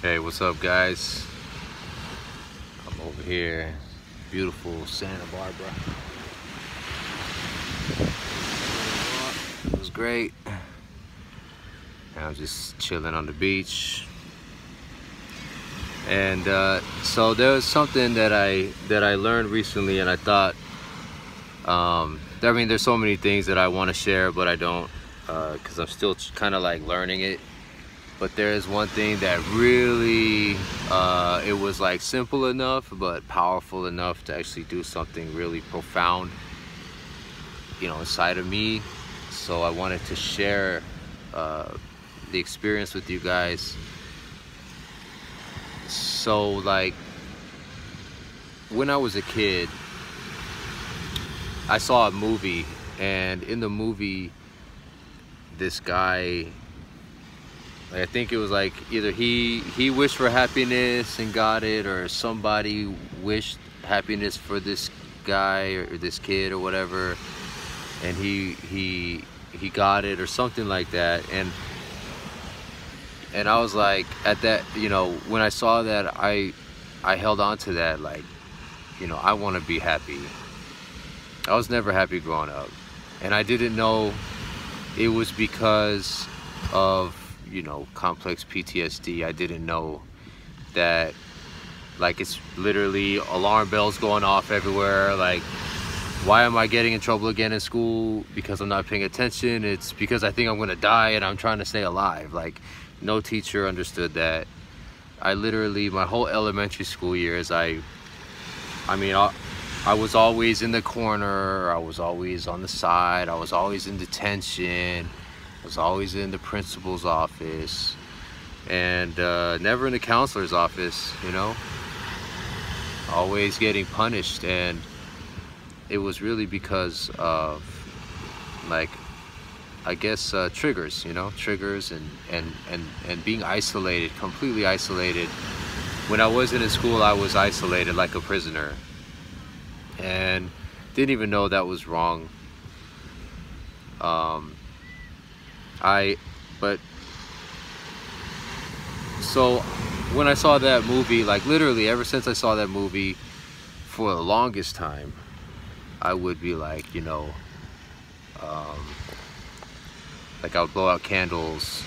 Hey, what's up, guys? I'm over here, beautiful Santa Barbara. It was great. And I'm just chilling on the beach. And so there was something that I learned recently, and I thought, I mean, there's so many things that I want to share, but I don't, because I'm still kind of like learning it. But there is one thing that really, it was like simple enough, but powerful enough to actually do something really profound, inside of me. So I wanted to share the experience with you guys. So like, when I was a kid, I saw a movie, and in the movie, this guy, I think it was like either he wished for happiness and got it, or somebody wished happiness for this guy or this kid or whatever, and he got it or something like that. And I was like, at that, when I saw that, I held on to that, like, I want to be happy. I was never happy growing up, and I didn't know it was because of complex PTSD. I didn't know that, like, it's literally alarm bells going off everywhere. Like, why am I getting in trouble again in school? Because I'm not paying attention. It's because I think I'm gonna die and I'm trying to stay alive. Like, no teacher understood that. I literally, my whole elementary school years, I was always in the corner. I was always on the side. I was always in detention. I was always in the principal's office, and never in the counselor's office, always getting punished. And it was really because of, like, I guess, triggers, triggers and being isolated, completely isolated. When I wasn't in school, I was isolated like a prisoner, and didn't even know that was wrong. But so when I saw that movie, like, literally ever since I saw that movie, for the longest time, I would be like, like, I would blow out candles,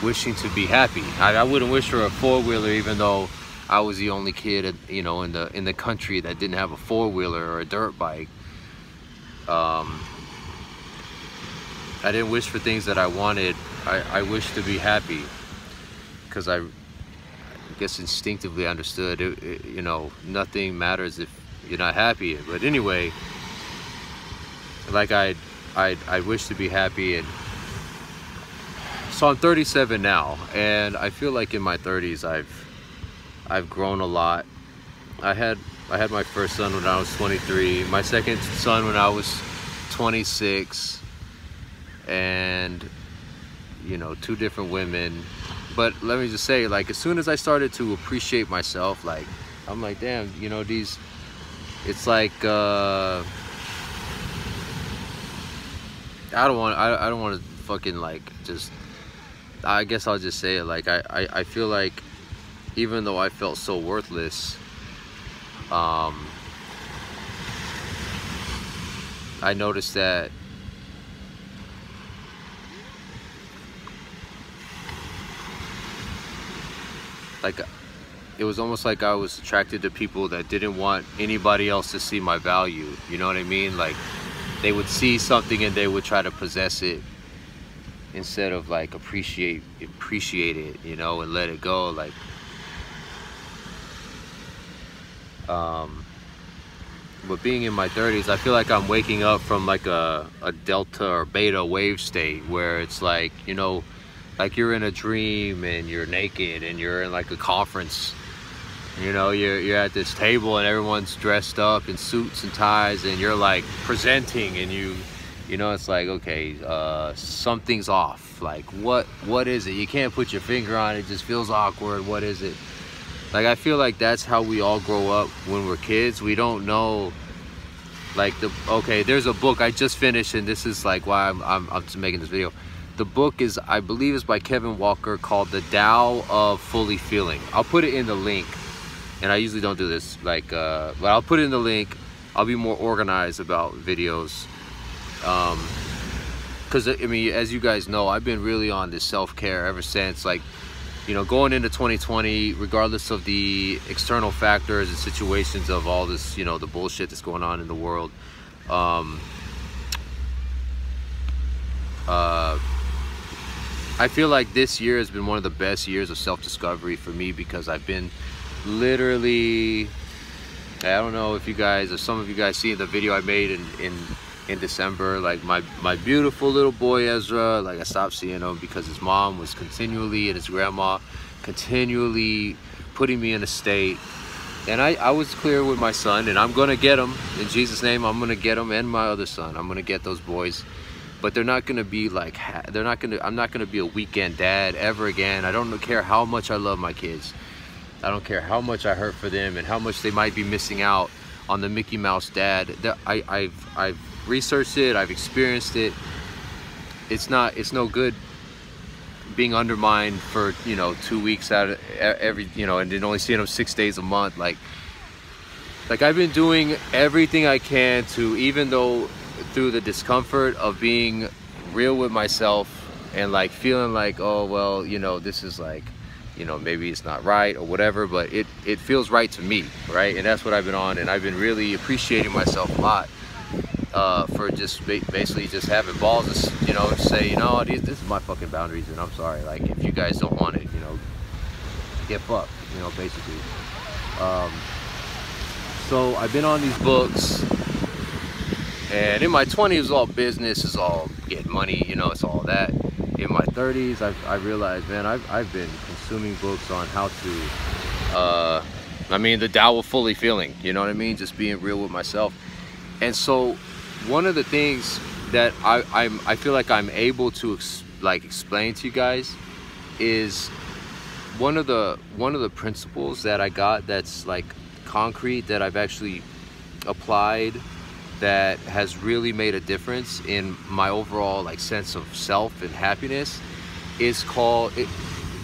wishing to be happy. I wouldn't wish for a four-wheeler, even though I was the only kid, in the country that didn't have a four-wheeler or a dirt bike. I didn't wish for things that I wanted. I wished to be happy, because I guess instinctively understood, nothing matters if you're not happy. But anyway, like, I wish to be happy. And so I'm 37 now, and I feel like in my 30s I've grown a lot. I had my first son when I was 23, my second son when I was 26, and two different women. But let me just say, like, as soon as I started to appreciate myself, like, I'm like, damn, these, it's like, I don't want to fucking, like, just, I guess I'll just say it, like, I feel like, even though I felt so worthless, I noticed that like, it was almost like I was attracted to people that didn't want anybody else to see my value. You know what I mean? Like, they would see something and they would try to possess it, instead of, like, appreciate it, and let it go. Like, but being in my 30s, I feel like I'm waking up from, like, a delta or beta wave state, where it's like, like, you're in a dream and you're naked and you're in, like, a conference. You're at this table and everyone's dressed up in suits and ties, and you're, like, presenting, and it's like, okay, something's off. Like, what is it? You can't put your finger on it. It just feels awkward. What is it? Like, I feel like that's how we all grow up when we're kids. We don't know, like, okay, there's a book I just finished, and this is, like, why I'm just making this video. The book is, I believe, is by Kevin Walker, called The Tao of Fully Feeling. I'll put it in the link, and I usually don't do this, like, but I'll put it in the link. I'll be more organized about videos, because I mean, as you guys know, I've been really on this self-care ever since, like, you know, going into 2020, regardless of the external factors and situations of all this, you know, the bullshit that's going on in the world. I feel like this year has been one of the best years of self-discovery for me, because I've been literally, I don't know if you guys, or some of you guys seen the video I made in December, like my beautiful little boy Ezra, like I stopped seeing him because his mom was continually, and his grandma continually putting me in a state. And I was clear with my son, and I'm gonna get him in Jesus' name. I'm gonna get him, and my other son, I'm gonna get those boys. But they're not gonna be like, I'm not gonna be a weekend dad ever again. I don't care how much I love my kids. I don't care how much I hurt for them and how much they might be missing out on the Mickey Mouse dad. I've researched it, I've experienced it. It's no good being undermined for, you know, 2 weeks out of every, you know, and then only seeing them 6 days a month. Like I've been doing everything I can to, even though through the discomfort of being real with myself and like feeling like, oh well, you know, this is like, you know, maybe it's not right or whatever, but it feels right to me, right? And that's what I've been on, and I've been really appreciating myself a lot for just basically just having balls to, you know, say, you know, this is my fucking boundaries, and I'm sorry, like, if you guys don't want it, you know, get fucked, you know, basically. So I've been on these books, and in my 20s it was all business, it's all getting money, you know, it's all that. In my 30s, I realized, man, I've been consuming books on how to, I mean, the Tao of Fully Feeling, you know what I mean? Just being real with myself. And so one of the things that I feel like I'm able to explain to you guys is one of the principles that I got that's like concrete, that I've actually applied, that has really made a difference in my overall like sense of self and happiness, is called,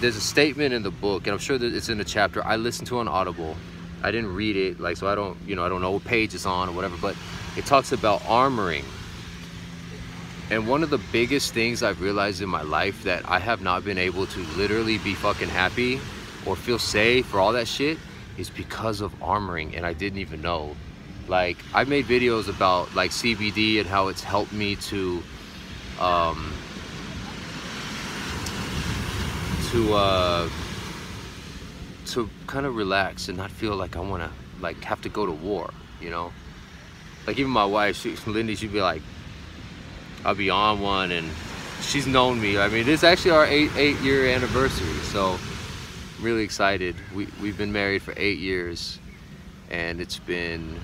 there's a statement in the book, and I'm sure that it's in the chapter. I listened to on Audible. I didn't read it, like, so I don't, you know, I don't know what page it's on or whatever, but it talks about armoring. And one of the biggest things I've realized in my life, that I have not been able to literally be fucking happy or feel safe or all that shit, is because of armoring, and I didn't even know. Like, I made videos about like CBD and how it's helped me to kind of relax and not feel like I want to like have to go to war, you know. Like, even my wife, Lindy, she'd be like, I'll be on one, and she's known me. I mean, it's actually our eight-year anniversary, so I'm really excited. We've been married for 8 years, and it's been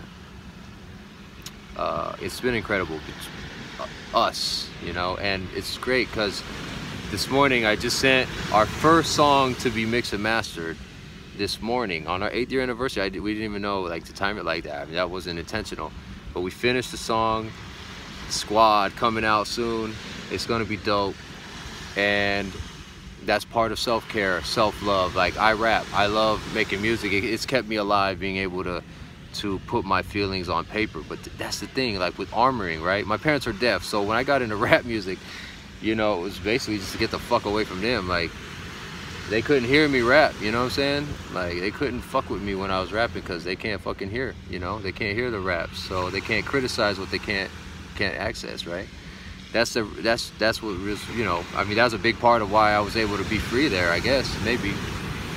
incredible, us, you know. And it's great because this morning I just sent our first song to be mixed and mastered this morning on our 8th-year anniversary. We didn't even know like to time it like that. I mean, that wasn't intentional, but we finished the song. Squad coming out soon. It's gonna be dope, and that's part of self-care, self-love. Like, I rap, I love making music. It's kept me alive, being able to put my feelings on paper. But that's the thing, like with armoring, right? My parents are deaf, so when I got into rap music, you know, it was basically just to get the fuck away from them. Like, they couldn't hear me rap, you know what I'm saying? Like, they couldn't fuck with me when I was rapping because they can't fucking hear, you know? They can't hear the raps, so they can't criticize what they can't access, right? That's what was, you know, I mean, that was a big part of why I was able to be free there, I guess, maybe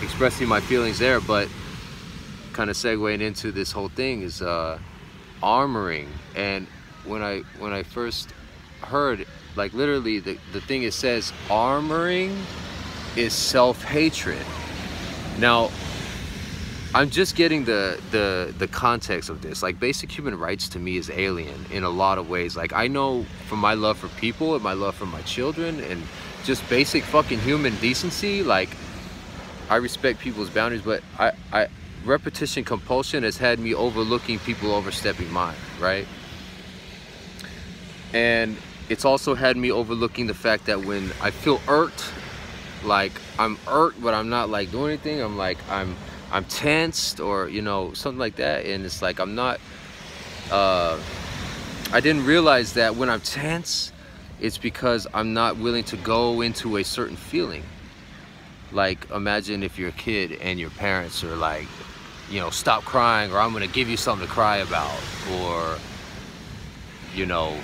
expressing my feelings there. But kind of segueing into this whole thing is armoring. And when I first heard, like, literally the thing it says, armoring is self-hatred. Now, I'm just getting the context of this. Like, basic human rights to me is alien in a lot of ways. Like, I know from my love for people and my love for my children and just basic fucking human decency, like, I respect people's boundaries, but I repetition compulsion has had me overlooking people overstepping mine, right? And it's also had me overlooking the fact that when I feel irked, like I'm irked, but I'm not like doing anything. I'm like I'm tensed, or you know, something like that. And it's like I'm not. I didn't realize that when I'm tense, it's because I'm not willing to go into a certain feeling. Like, imagine if you're a kid and your parents are like, you know, stop crying, or I'm gonna give you something to cry about, or you know,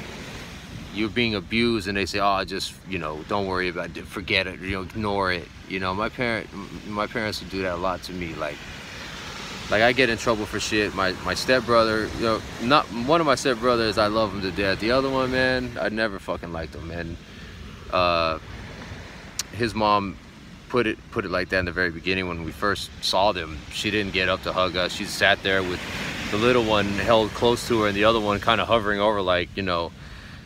you're being abused and they say, oh, just, you know, don't worry about it, forget it, you know, ignore it. You know, my parents would do that a lot to me. Like I get in trouble for shit. My stepbrother, you know, not one of my stepbrothers, I love him to death. The other one, man, I never fucking liked him. And his mom put it like that in the very beginning when we first saw them. She didn't get up to hug us. She sat there with the little one held close to her and the other one kind of hovering over, like, you know.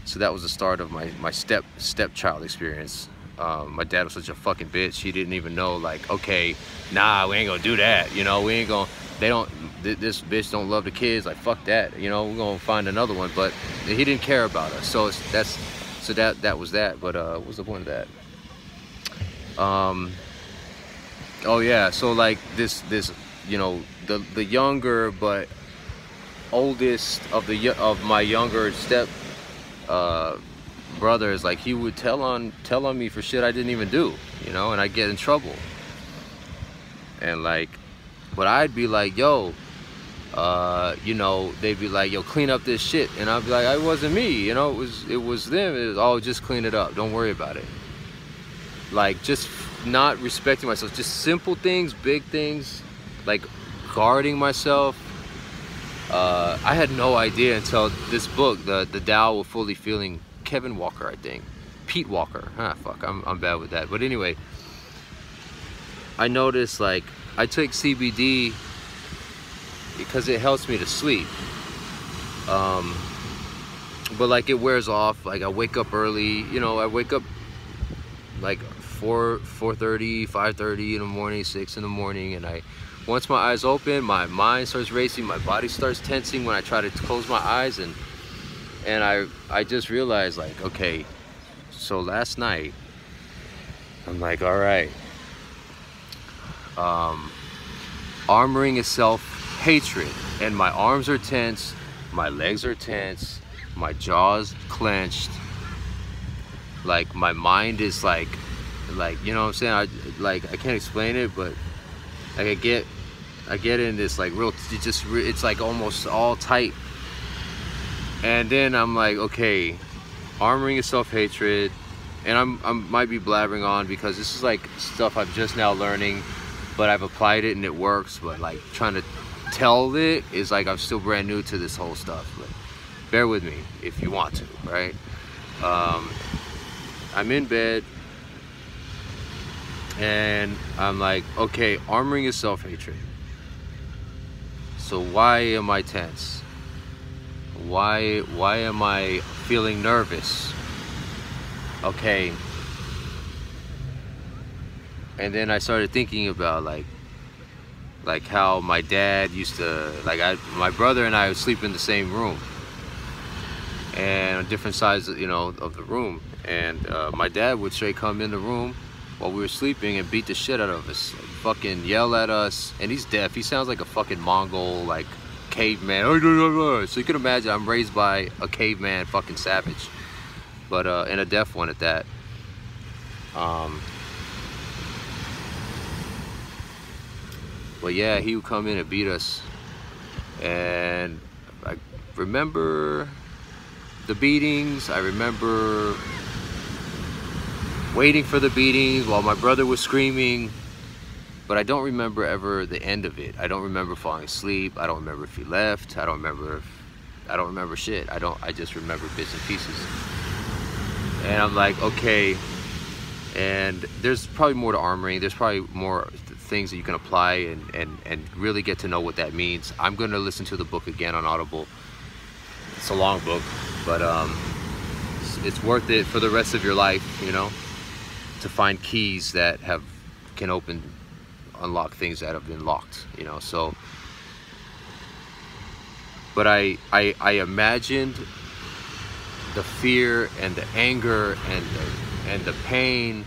So that was the start of my stepchild experience. My dad was such a fucking bitch. He didn't even know, like, okay, nah, we ain't gonna do that. You know, we ain't gonna, this bitch don't love the kids. Like, fuck that. You know, we're gonna find another one. But he didn't care about us. So that was that. But what was the point of that? Oh yeah. So like this, you know, the younger but oldest of my younger step brothers, like, he would tell on me for shit I didn't even do, you know, and I'd get in trouble. And like, but I'd be like, yo, you know, they'd be like, yo, clean up this shit, and I'd be like, it wasn't me, you know, it was them. It was, oh, just clean it up, don't worry about it. Like, just not respecting myself, just simple things, big things, like guarding myself. I had no idea until this book, the Tao of Fully Feeling, Kevin Walker, I think, Pete Walker. Fuck, I'm bad with that. But anyway, I noticed, like, I take CBD because it helps me to sleep. But like, it wears off. Like, I wake up early. You know, I wake up like 4:30, 5:30 in the morning, 6 in the morning, and once my eyes open, my mind starts racing, my body starts tensing when I try to close my eyes, and I just realized, like, okay, so last night, I'm like, all right, armoring is self-hatred, and my arms are tense, my legs are tense, my jaw's clenched, like, my mind is like, you know what I'm saying, I can't explain it, but like, I get in this, like, real, it's like almost all tight. And then I'm like, okay, armoring is self-hatred. And I might be blabbering on because this is like stuff I'm just now learning, but I've applied it and it works. But like, trying to tell it is like, I'm still brand new to this whole stuff. But bear with me if you want to, right? I'm in bed and I'm like, okay, armoring is self-hatred. So why am I tense? Why am I feeling nervous? Okay. And then I started thinking about like how my dad used to, like, my brother and I would sleep in the same room, and on different sides, you know, of the room. And my dad would straight come in the room while we were sleeping and beat the shit out of us, like, fucking yell at us. And he's deaf. He sounds like a fucking Mongol, like, caveman. So you can imagine, I'm raised by a caveman fucking savage, but and a deaf one at that. But yeah, he would come in and beat us. And I remember the beatings. I remember waiting for the beatings while my brother was screaming, but I don't remember ever the end of it. I don't remember falling asleep. I don't remember if he left. I don't remember shit. I just remember bits and pieces. And I'm like, okay, and there's probably more to armoring. There's probably more things that you can apply and really get to know what that means. I'm gonna listen to the book again on Audible. It's a long book, but it's worth it for the rest of your life, you know, to find keys that can unlock things that have been locked, you know. So, but I imagined the fear and the anger and the pain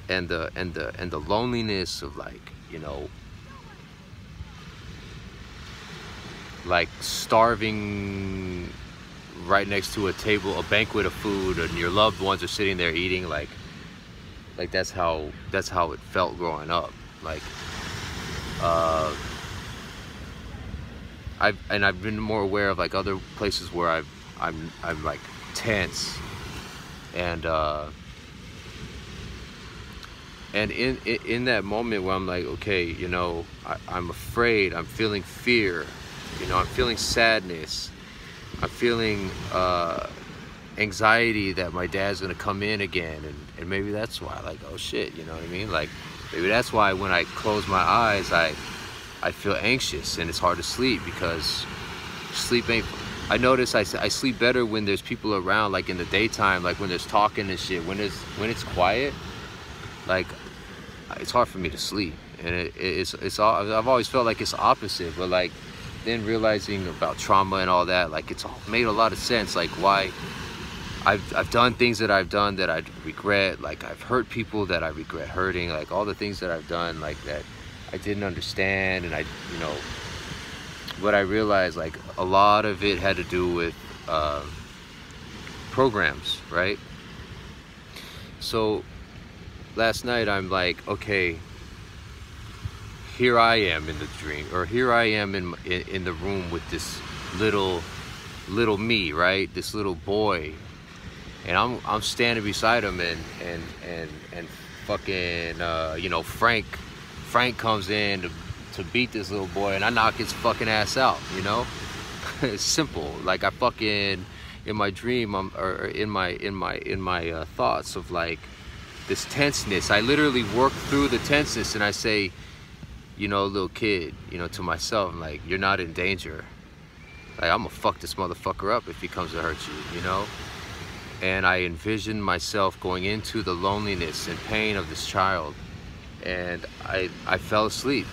and the loneliness of, like, you know, like starving right next to a table, a banquet of food, and your loved ones are sitting there eating, like that's how it felt growing up. Like I've been more aware of, like, other places where I'm like tense, and in that moment where I'm like, okay, you know, I'm afraid, I'm feeling fear, you know, I'm feeling sadness, I'm feeling anxiety that my dad's gonna come in again, and maybe that's why, like, oh shit, you know what I mean? Like, maybe that's why when I close my eyes, I feel anxious and it's hard to sleep, because sleep ain't. I notice I sleep better when there's people around, like in the daytime, like when there's talking and shit. When it's quiet, like, it's hard for me to sleep, and it's all. I've always felt like it's opposite, but like then realizing about trauma and all that, like, it's all made a lot of sense, like why I've done things that I've done that I regret, like I've hurt people that I regret hurting, like all the things that I've done, like, that I didn't understand, and you know, but I realized, like, a lot of it had to do with programs, right? So last night I'm like, okay, here I am in the dream, or here I am in the room with this little me, right? This little boy, and I'm standing beside him, and fucking you know, Frank comes in to beat this little boy, and I knock his fucking ass out, you know? It's simple. Like, I fucking, in my dream, or in my thoughts of, like, this tenseness, I literally work through the tenseness, and I say, you know, little kid, you know, to myself, I'm like, you're not in danger. Like, I'm gonna fuck this motherfucker up if he comes to hurt you, you know? And I envisioned myself going into the loneliness and pain of this child, and I fell asleep,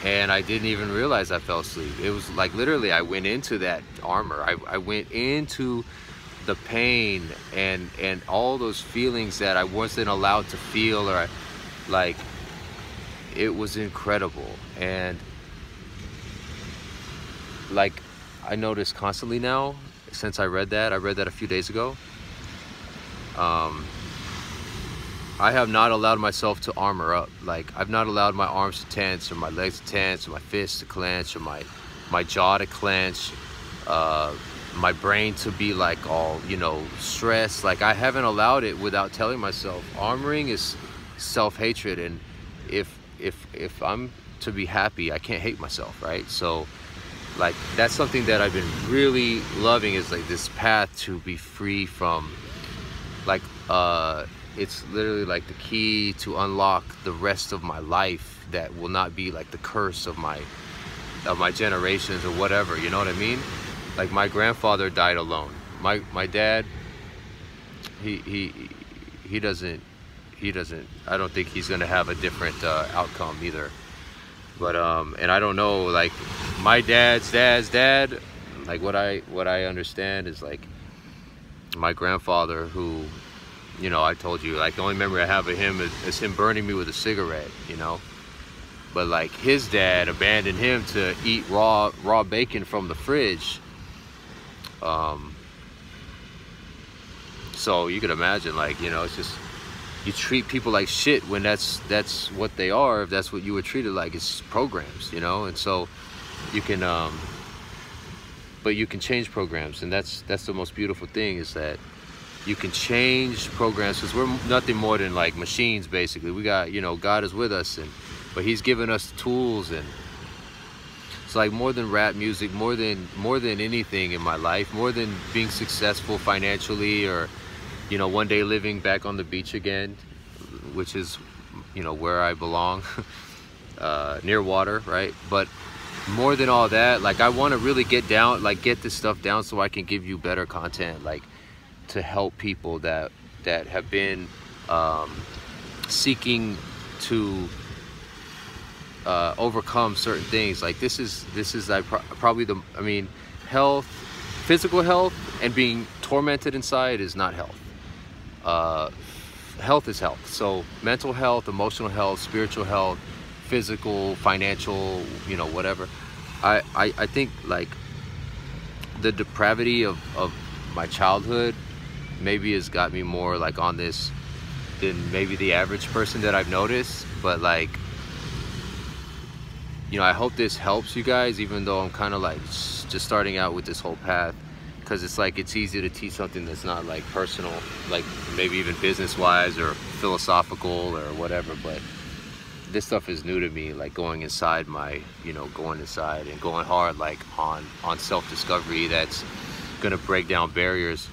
and I didn't even realize I fell asleep. It was like, literally, I went into that armor. I went into the pain and all those feelings that I wasn't allowed to feel, or like, it was incredible. And like, I notice constantly now, since I read that a few days ago, I have not allowed myself to armor up. Like, I've not allowed my arms to tense, or my legs to tense, or my fists to clench, or my jaw to clench, my brain to be like all, you know, stressed. Like, I haven't allowed it without telling myself. Armoring is self-hatred, and if I'm to be happy, I can't hate myself, right? So, like, that's something that I've been really loving, is like this path to be free from, like, it's literally like the key to unlock the rest of my life that will not be like the curse of my generations or whatever, you know what I mean? Like, my grandfather died alone. My dad, he doesn't, I don't think he's gonna have a different outcome either. But and I don't know, like, my dad's dad, like, what I understand is, like, my grandfather, who, you know, I told you, like, the only memory I have of him is him burning me with a cigarette, you know? But, like, his dad abandoned him to eat raw bacon from the fridge. So you could imagine, like, you know, it's just, you treat people like shit when that's what they are. If that's what you were treated like, it's programs, you know? And so you can, but you can change programs, and that's the most beautiful thing, is that you can change programs, because we're nothing more than like machines, basically. We got, you know, God is with us, but he's given us tools, and it's like more than rap music, more than anything in my life, more than being successful financially, or, you know, one day living back on the beach again, which is, you know, where I belong, near water, right? But more than all that, like, I want to really get this stuff down so I can give you better content, like, to help people that have been seeking to overcome certain things. Like, this is probably health, physical health, and being tormented inside is not health. Health is health. So mental health, emotional health, spiritual health, physical, financial, you know, whatever. I think like the depravity of my childhood maybe has got me more like on this than maybe the average person that I've noticed. But like, you know, I hope this helps you guys, even though I'm kind of like just starting out with this whole path, because it's like it's easy to teach something that's not like personal, like maybe even business wise or philosophical or whatever. But this stuff is new to me, like going inside my, you know, going inside and going hard like on self-discovery that's gonna break down barriers.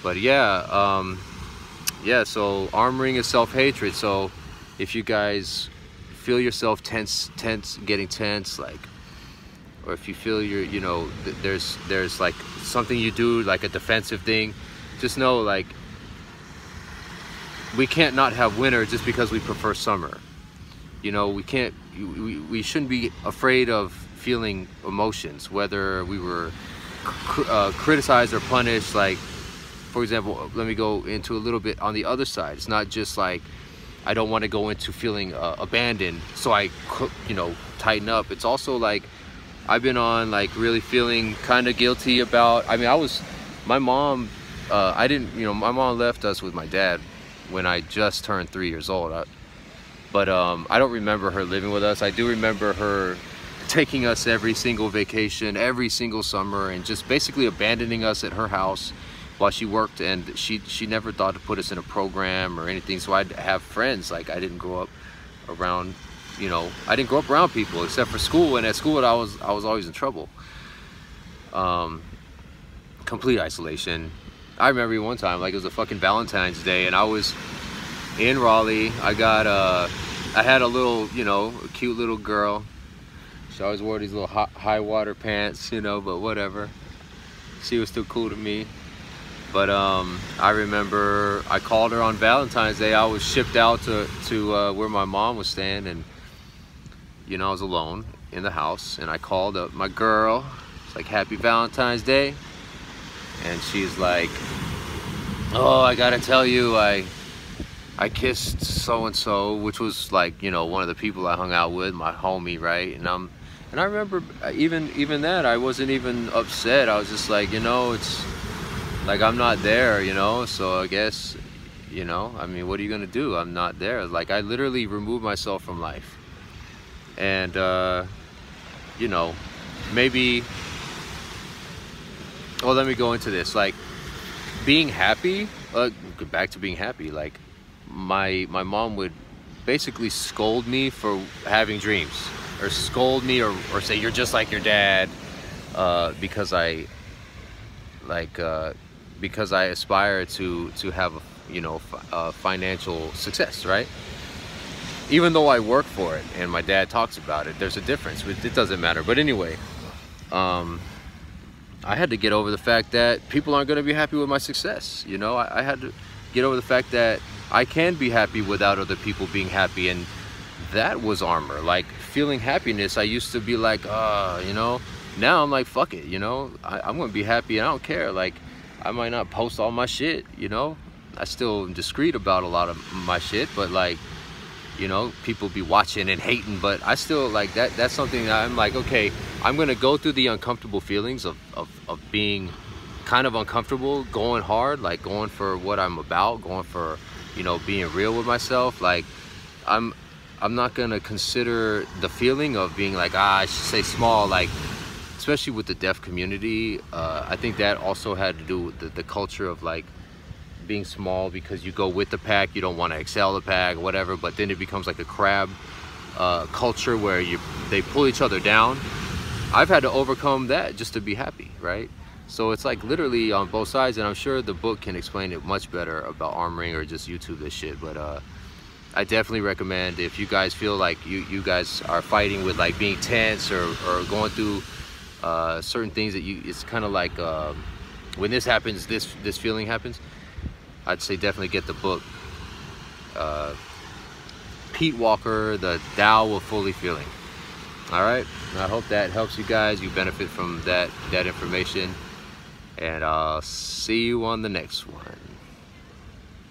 But yeah, yeah, so armoring is self-hatred. So if you guys feel yourself tense, getting tense, like, or if you feel you're, you know, there's like something you do, like a defensive thing, just know like we can't not have winter just because we prefer summer. You know, we shouldn't be afraid of feeling emotions, whether we were criticized or punished. Like, for example, let me go into a little bit on the other side. It's not just like I don't want to go into feeling abandoned, so I, you know, tighten up. It's also like I've been on like really feeling kind of guilty about, I mean, my mom, I didn't, you know, my mom left us with my dad when I just turned 3 years old. But I don't remember her living with us. I do remember her taking us every single vacation, every single summer, and just basically abandoning us at her house while she worked. And she never thought to put us in a program or anything. So I'd have friends. Like, I didn't grow up around, you know, I didn't grow up around people except for school. And at school, I was always in trouble. Complete isolation. I remember one time, like, it was a fucking Valentine's Day, and I was in Raleigh. I had a little, you know, a cute little girl. She always wore these little high water pants, you know, but whatever. She was still cool to me. But I remember I called her on Valentine's Day. I was shipped out to where my mom was staying, and, you know, I was alone in the house, and I called up my girl. It's like, happy Valentine's Day. And she's like, oh, I gotta tell you, I kissed so-and-so, which was like, you know, one of the people I hung out with, my homie, right? And I remember even that, I wasn't even upset. I was just like, you know, it's like, I'm not there, you know, so I guess, you know, I mean, what are you gonna do? I'm not there. Like, I literally removed myself from life. And, you know, maybe, well, let me go into this. Like, being happy, back to being happy, like, my mom would basically scold me for having dreams, or scold me, or say, you're just like your dad, because I aspire to have a, you know, financial success, right? Even though I work for it, and my dad talks about it, there's a difference. It doesn't matter. But anyway, I had to get over the fact that people aren't going to be happy with my success. You know, I had to get over the fact that I can be happy without other people being happy. And that was armor. Like, feeling happiness, I used to be like, you know, now I'm like, fuck it, you know, I'm going to be happy, and I don't care. Like, I might not post all my shit, you know, I still am discreet about a lot of my shit, but like, you know, people be watching and hating, but I still like that's something that I'm like, okay, I'm gonna go through the uncomfortable feelings of being kind of uncomfortable, going hard, like going for what I'm about, going for, you know, being real with myself. Like, I'm not gonna consider the feeling of being like, I should say small, like, especially with the deaf community. I think that also had to do with the culture of like being small, because you go with the pack, you don't want to excel the pack, whatever. But then it becomes like a crab culture where they pull each other down. I've had to overcome that just to be happy, right? So it's like literally on both sides, and I'm sure the book can explain it much better about armoring, or just YouTube this shit. But I definitely recommend, if you guys feel like you guys are fighting with like being tense, or going through certain things that it's kind of like when this happens, this feeling happens, I'd say definitely get the book. Pete Walker, The Tao of Fully Feeling. All right, I hope that helps you guys. You benefit from that information. And I'll see you on the next one.